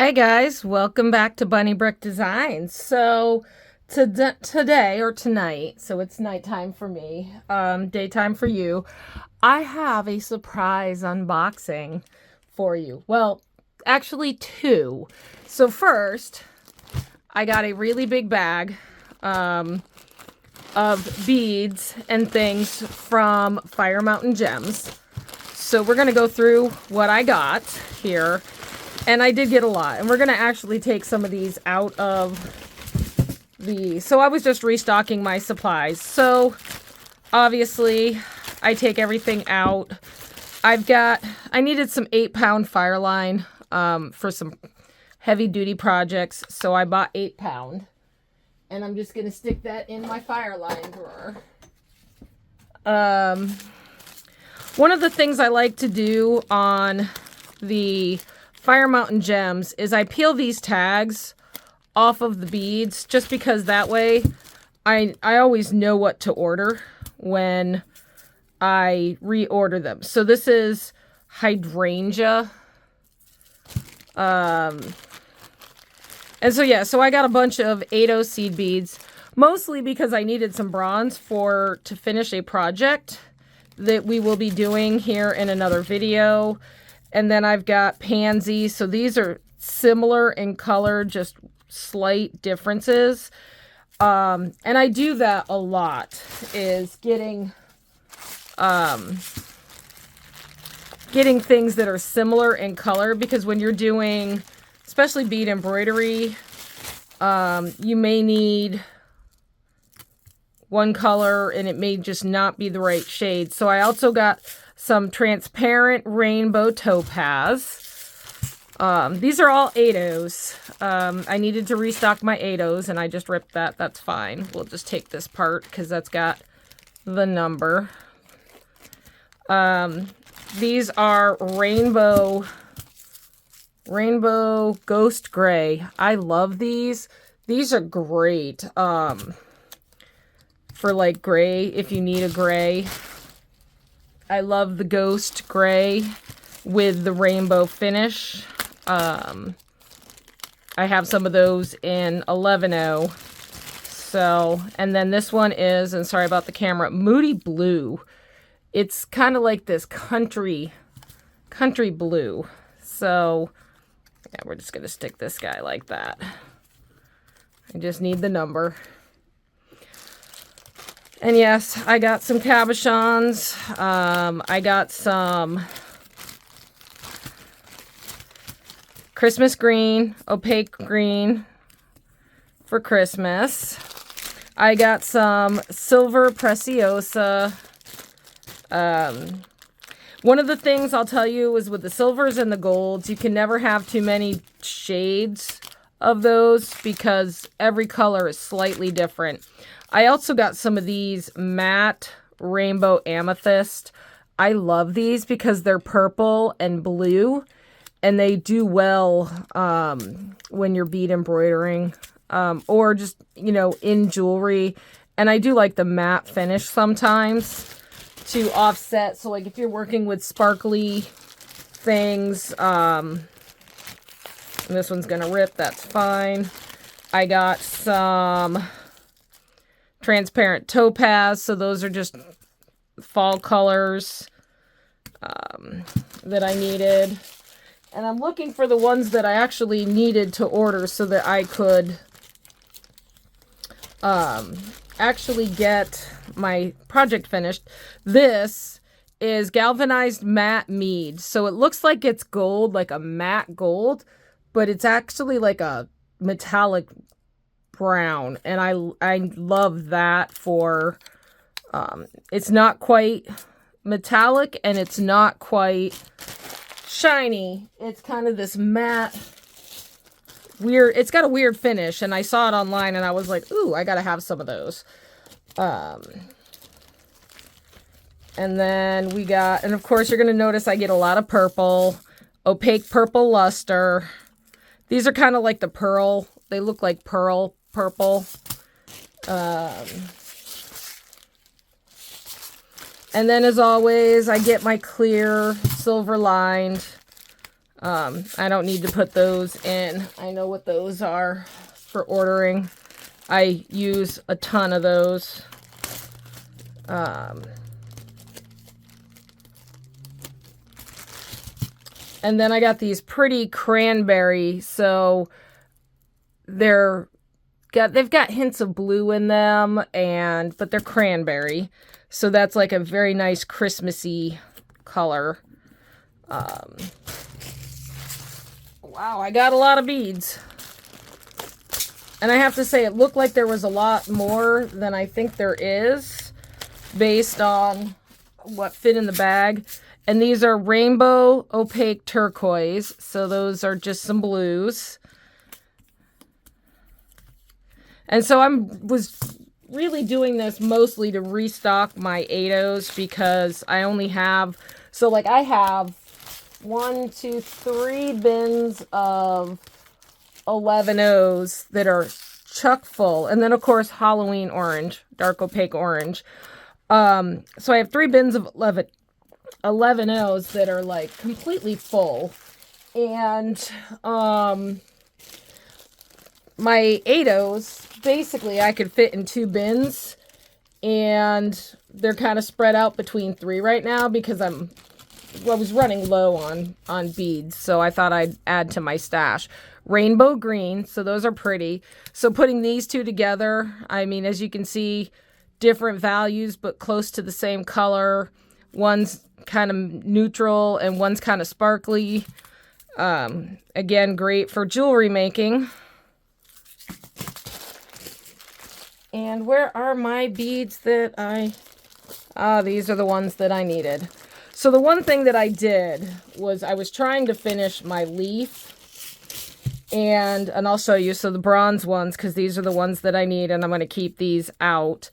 Hey guys, welcome back to Bunny Brick Designs. So today or tonight, so it's nighttime for me, daytime for you, I have a surprise unboxing for you. Well, actually two. So first, I got a really big bag of beads and things from Fire Mountain Gems. So we're going to go through what I got here. And I did get a lot. And we're going to actually take some of these out of the... So I was just restocking my supplies. So obviously I take everything out. I needed some 8-pound fire line for some heavy duty projects. So I bought 8-pound. And I'm just going to stick that in my fire line drawer. One of the things I like to do on the Fire Mountain Gems is I peel these tags off of the beads just because that way I always know what to order when I reorder them. So this is hydrangea. And so yeah, so I got a bunch of 80 seed beads, mostly because I needed some bronze to finish a project that we will be doing here in another video. And then I've got pansies. So these are similar in color, just slight differences. And I do that a lot, is getting things that are similar in color, because when you're doing, especially bead embroidery, you may need one color and it may just not be the right shade. So I also got some transparent rainbow topaz. These are all 80s. I needed to restock my 80s and I just ripped that. That's fine. We'll just take this part because that's got the number. These are rainbow ghost gray. I love these. These are great for like gray, if you need a gray. I love the ghost gray with the rainbow finish. I have some of those in 11-0. So, and then this one is, and sorry about the camera, Moody Blue. It's kind of like this country blue. So, yeah, we're just going to stick this guy like that. I just need the number. And yes, I got some cabochons. I got some Christmas green, opaque green for Christmas. I got some silver preciosa. One of the things I'll tell you is with the silvers and the golds, you can never have too many shades of those because every color is slightly different. I also got some of these matte rainbow amethyst. I love these because they're purple and blue, and they do well when you're bead embroidering or just, you know, in jewelry. And I do like the matte finish sometimes to offset. So like if you're working with sparkly things, and this one's gonna rip, that's fine. I got some transparent topaz, so those are just fall colors that I needed. And I'm looking for the ones that I actually needed to order so that I could actually get my project finished. This is galvanized matte mead. So it looks like it's gold, like a matte gold, but it's actually like a metallic brown. And I love that for, it's not quite metallic and it's not quite shiny. It's kind of this matte, weird, it's got a weird finish, and I saw it online and I was like, ooh, I gotta have some of those. And then we got, and of course you're gonna notice I get a lot of purple, opaque purple luster. These are kind of like the pearl, they look like pearl purple. And then as always, I get my clear silver lined I don't need to put those in. I know what those are for ordering. I use a ton of those. And then I got these pretty cranberry, so they've got hints of blue in them, but they're cranberry. So that's like a very nice Christmassy color. Wow, I got a lot of beads. And I have to say, it looked like there was a lot more than I think there is, based on what fit in the bag. And these are rainbow opaque turquoise, so those are just some blues. And so I was really doing this mostly to restock my 8-Os because I only have, so like I have 1, 2, 3 bins of 11-Os that are chock full. And then of course Halloween orange, dark opaque orange. So I have 3 bins of 11-Os that are like completely full. And my 8-Os, basically I could fit in 2 bins, and they're kind of spread out between 3 right now because I was running low on beads, so I thought I'd add to my stash. Rainbow green, so those are pretty. So putting these two together, I mean, as you can see, different values but close to the same color. One's kind of neutral and one's kind of sparkly. Again, great for jewelry making. And where are my beads that these are the ones that I needed. So the one thing that I did was I was trying to finish my leaf, and I'll show you. So the bronze ones, because these are the ones that I need, and I'm going to keep these out.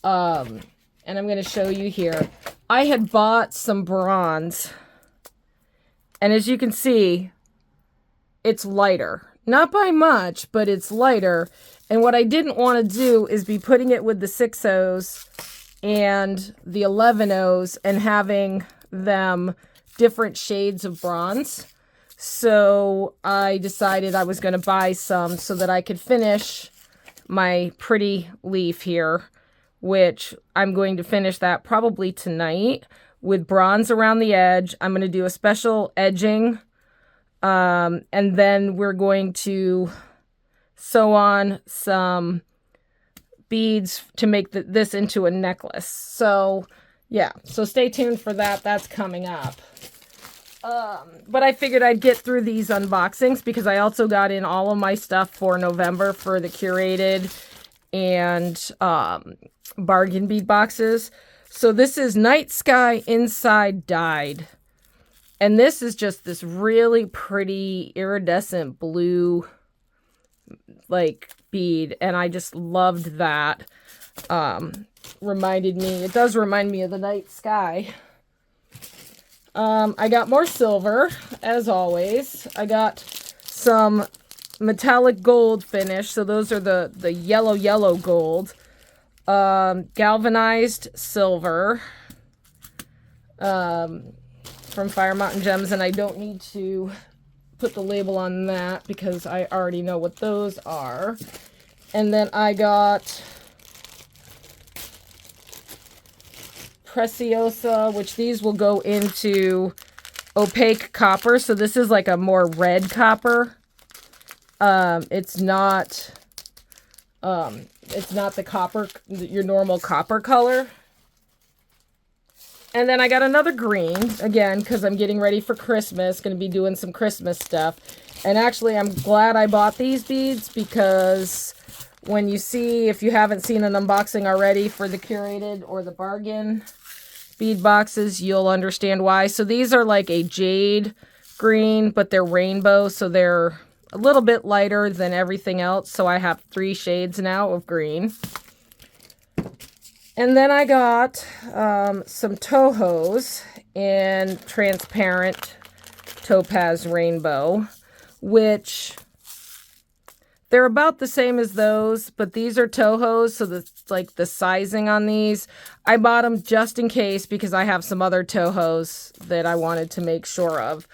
And I'm going to show you here. I had bought some bronze, and as you can see, it's lighter. Not by much, but it's lighter. And what I didn't want to do is be putting it with the 6-Os and the 11-Os and having them different shades of bronze. So I decided I was going to buy some so that I could finish my pretty leaf here, which I'm going to finish that probably tonight with bronze around the edge. I'm going to do a special edging, and then we're going to sew on some beads to make this into a necklace. So yeah, so stay tuned for that. That's coming up. But I figured I'd get through these unboxings because I also got in all of my stuff for November for the curated and bargain bead boxes. So this is Night Sky Inside Dyed. And this is just this really pretty iridescent blue like bead, and I just loved that. It does remind me of the night sky. I got more silver, as always. I got some metallic gold finish, so those are the yellow gold. Galvanized silver from Fire Mountain Gems, and I don't need to put the label on that because I already know what those are. And then I got Preciosa, which these will go into opaque copper. So this is like a more red copper. It's not the copper, your normal copper color. And then I got another green, again, because I'm getting ready for Christmas. Going to be doing some Christmas stuff. And actually, I'm glad I bought these beads because when you see, if you haven't seen an unboxing already for the curated or the bargain bead boxes, you'll understand why. So these are like a jade green, but they're rainbow, so they're a little bit lighter than everything else. So I have 3 shades now of green. And then I got some Tohos in transparent topaz rainbow, which they're about the same as those, but these are Tohos, so the sizing on these, I bought them just in case because I have some other Tohos that I wanted to make sure of.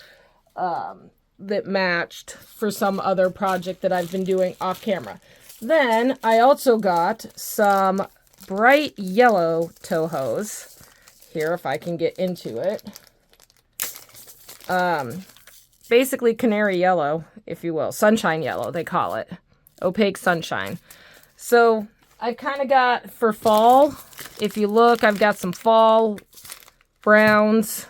that matched for some other project that I've been doing off camera. Then I also got some bright yellow Tohos. Here, if I can get into it. Basically canary yellow, if you will. Sunshine yellow, they call it. Opaque sunshine. So I kind of got for fall, if you look, I've got some fall browns.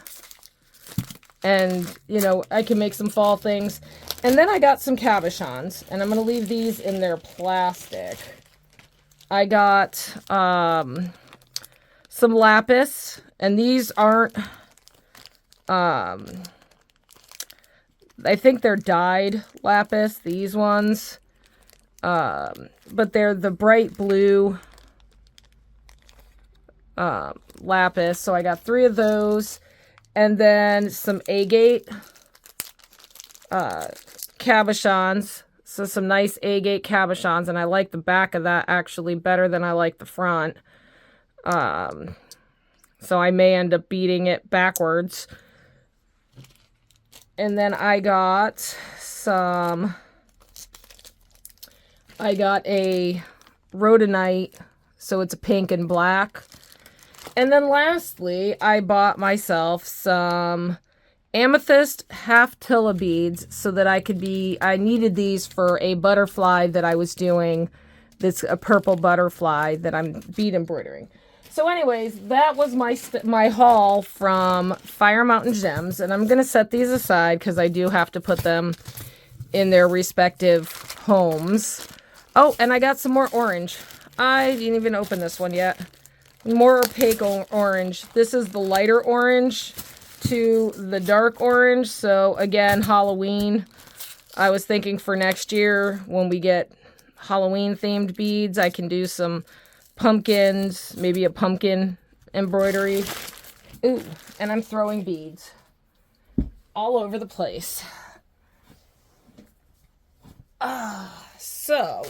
And, you know, I can make some fall things. And then I got some cabochons. And I'm going to leave these in their plastic. I got some lapis. And these aren't... I think they're dyed lapis, these ones. But they're the bright blue lapis. So I got 3 of those. And then some agate cabochons. So some nice agate cabochons. And I like the back of that actually better than I like the front. So I may end up beating it backwards. And then I got a rhodonite. So it's a pink and black. And then lastly, I bought myself some amethyst half tilla beads so that I needed these for a butterfly that I was doing. That's a purple butterfly that I'm bead embroidering. So anyways, that was my haul from Fire Mountain Gems. And I'm going to set these aside because I do have to put them in their respective homes. Oh, and I got some more orange. I didn't even open this one yet. More opaque orange. This is the lighter orange to the dark orange. So again, Halloween. I was thinking for next year when we get Halloween themed beads, I can do some pumpkins, maybe a pumpkin embroidery. Ooh, and I'm throwing beads all over the place. So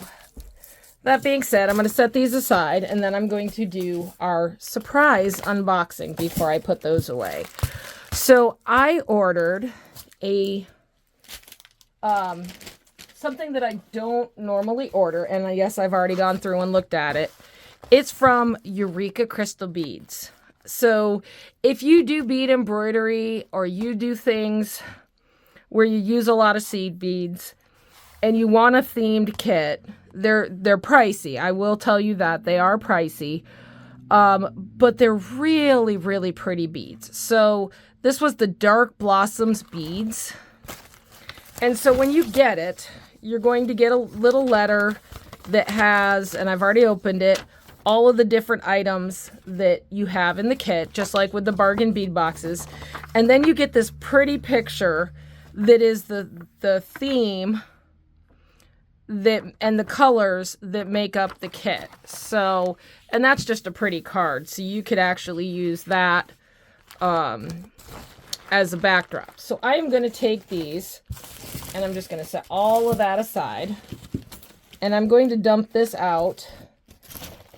that being said, I'm going to set these aside, and then I'm going to do our surprise unboxing before I put those away. So I ordered a something that I don't normally order, and yes, I've already gone through and looked at it. It's from Eureka Crystal Beads. So if you do bead embroidery or you do things where you use a lot of seed beads and you want a themed kit, they're pricey. I will tell you that they are pricey, but they're really, really pretty beads. So this was the Dark Blossoms beads. And so when you get it, you're going to get a little letter that has, and I've already opened it, all of the different items that you have in the kit, just like with the bargain bead boxes. And then you get this pretty picture that is the theme that and the colors that make up the kit. So, and that's just a pretty card. So you could actually use that as a backdrop. So I am going to take these and I'm just going to set all of that aside. And I'm going to dump this out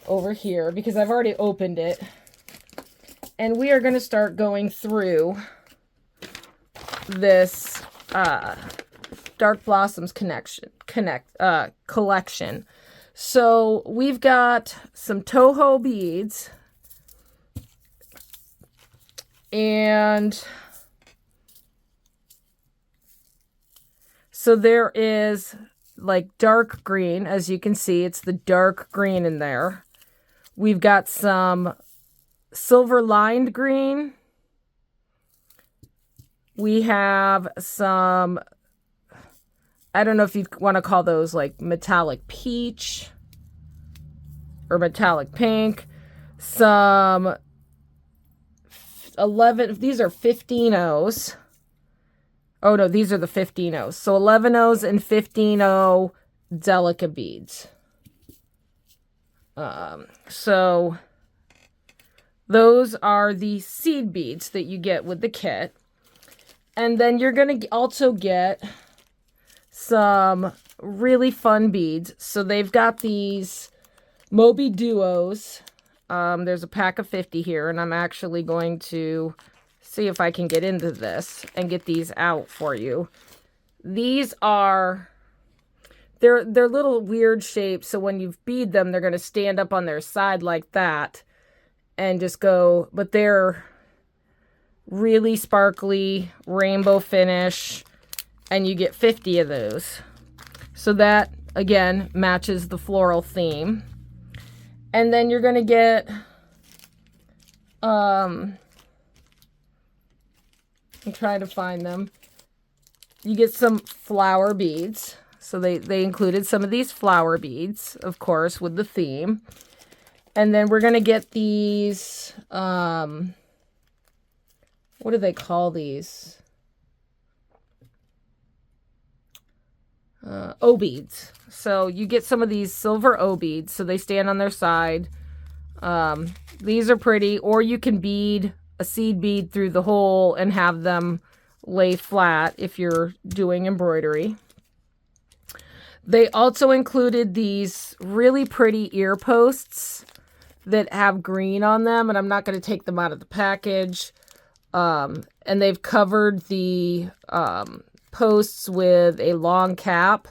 over here because I've already opened it. And we are going to start going through this Dark Blossoms collection. So we've got some Toho beads. And so there is like dark green, as you can see, it's the dark green in there. We've got some silver lined green. We have some, I don't know if you want to call those like metallic peach or metallic pink. Some 11, these are 15-0s. Oh no, these are the 15-0s. So 11-0s and 15-0 Delica beads. So those are the seed beads that you get with the kit. And then you're going to also get some really fun beads. So they've got these Moby Duos. There's a pack of 50 here, and I'm actually going to see if I can get into this and get these out for you. These are, they're little weird shapes. So when you bead them, they're going to stand up on their side like that and just go, but they're really sparkly rainbow finish, and you get 50 of those. So that again matches the floral theme. And then you're going to get I'm trying to find them. You get some flower beads. So they included some of these flower beads, of course, with the theme. And then we're going to get these, what do they call these? O beads. So you get some of these silver O beads. So they stand on their side. These are pretty. Or you can bead a seed bead through the hole and have them lay flat if you're doing embroidery. They also included these really pretty ear posts that have green on them, and I'm not going to take them out of the package. And they've covered the posts with a long cap.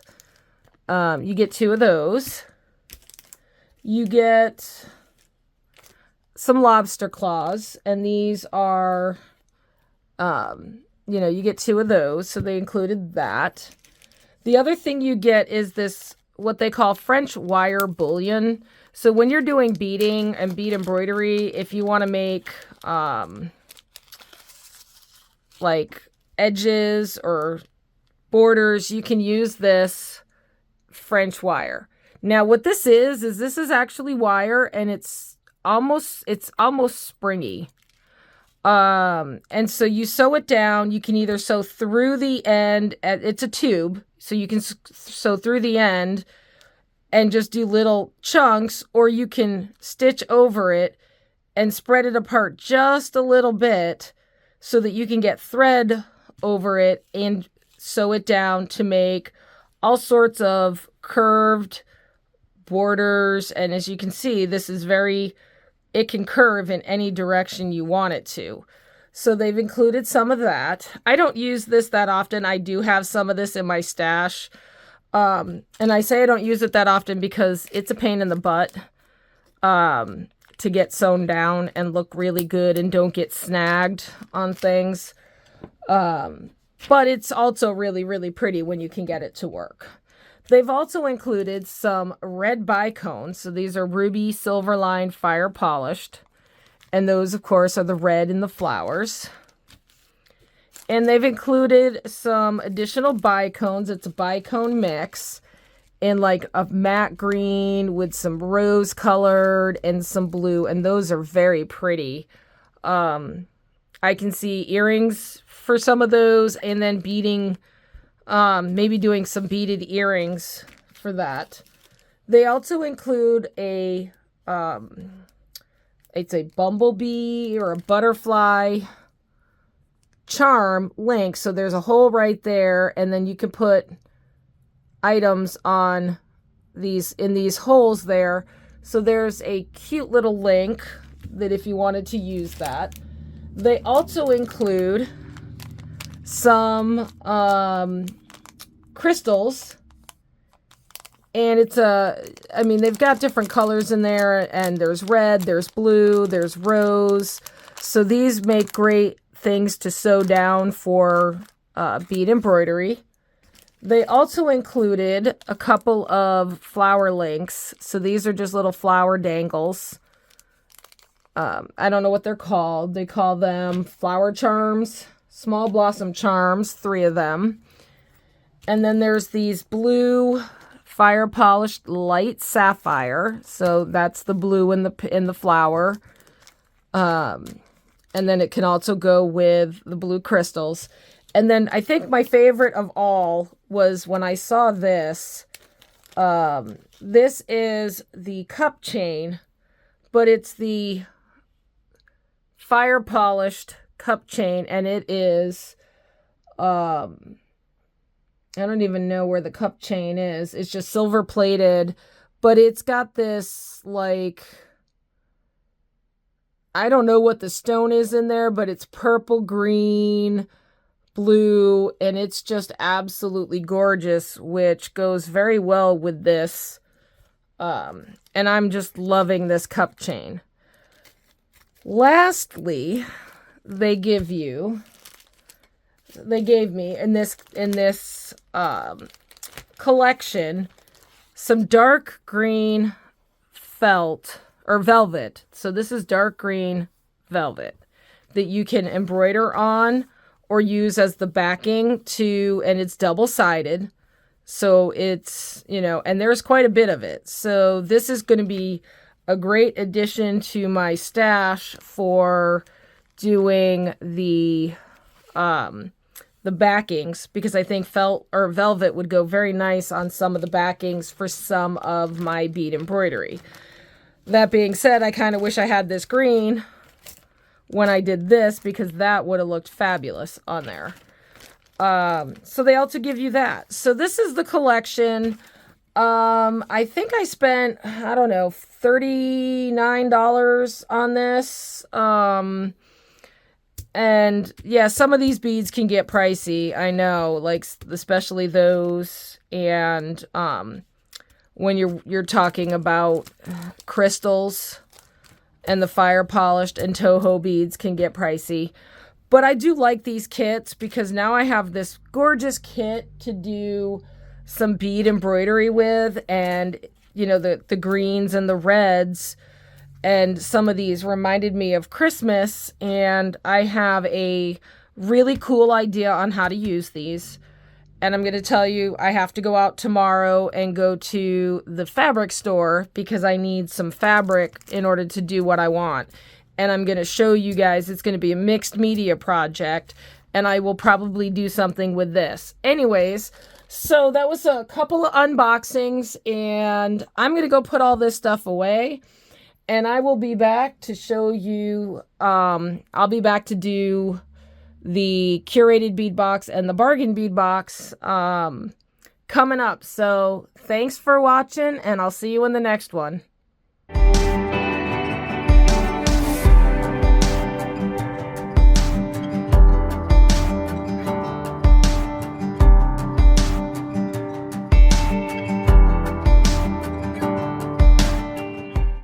You get 2 of those. You get some lobster claws, and these are, you get 2 of those, so they included that. The other thing you get is this, what they call French wire bullion. So when you're doing beading and bead embroidery, if you want to make like edges or borders, you can use this French wire. Now what this is this is actually wire, and it's almost springy. And so you sew it down. You can either sew through the end, it's a tube, so you can sew through the end and just do little chunks, or you can stitch over it and spread it apart just a little bit so that you can get thread over it and sew it down to make all sorts of curved borders. And as you can see, this is it can curve in any direction you want it to. So they've included some of that. I don't use this that often. I do have some of this in my stash. And I say I don't use it that often because it's a pain in the butt to get sewn down and look really good and don't get snagged on things. But it's also really, really pretty when you can get it to work. They've also included some red bicones. So these are ruby silver lined fire polished. And those, of course, are the red in the flowers. And they've included some additional bicones. It's a bicone mix in like a matte green with some rose colored and some blue. And those are very pretty. I can see earrings for some of those, and then beading, maybe doing some beaded earrings for that. They also include it's a bumblebee or a butterfly charm link. So there's a hole right there, and then you can put items on in these holes there. So there's a cute little link that if you wanted to use that. They also include some crystals, and they've got different colors in there, and there's red, there's blue, there's rose. So these make great things to sew down for bead embroidery. They also included a couple of flower links. So these are just little flower dangles. I don't know what they're called. They call them flower charms, small blossom charms, 3 of them. And then there's these blue fire polished light sapphire. So that's the blue in the flower. And then it can also go with the blue crystals. And then I think my favorite of all was when I saw this. This is the cup chain, but it's the fire polished cup chain, and it is I don't even know where the cup chain is. It's just silver plated, but it's got this, like, I don't know what the stone is in there, but it's purple, green, blue, and it's just absolutely gorgeous, which goes very well with this. And I'm just loving this cup chain. Lastly, they gave me in this collection some dark green felt or velvet. So this is dark green velvet that you can embroider on or use as the backing and it's double-sided. So it's, and there's quite a bit of it. So this is going to be a great addition to my stash for doing the backings, because I think felt or velvet would go very nice on some of the backings for some of my bead embroidery. That being said, I kind of wish I had this green when I did this, because that would have looked fabulous on there. So they also give you that. So this is the collection. I think I spent, I don't know, $39 on this. And yeah, some of these beads can get pricey. I know, like especially those. And when you're talking about crystals and the fire polished and Toho beads can get pricey. But I do like these kits because now I have this gorgeous kit to do some bead embroidery with, and the greens and the reds, and some of these reminded me of Christmas, and I have a really cool idea on how to use these. And I'm going to tell you, I have to go out tomorrow and go to the fabric store because I need some fabric in order to do what I want. And I'm going to show you guys, it's going to be a mixed media project, and I will probably do something with this. Anyways, so that was a couple of unboxings, and I'm going to go put all this stuff away, and I will be back to show you, I'll be back to do the curated bead box and the bargain bead box coming up. So thanks for watching, and I'll see you in the next one.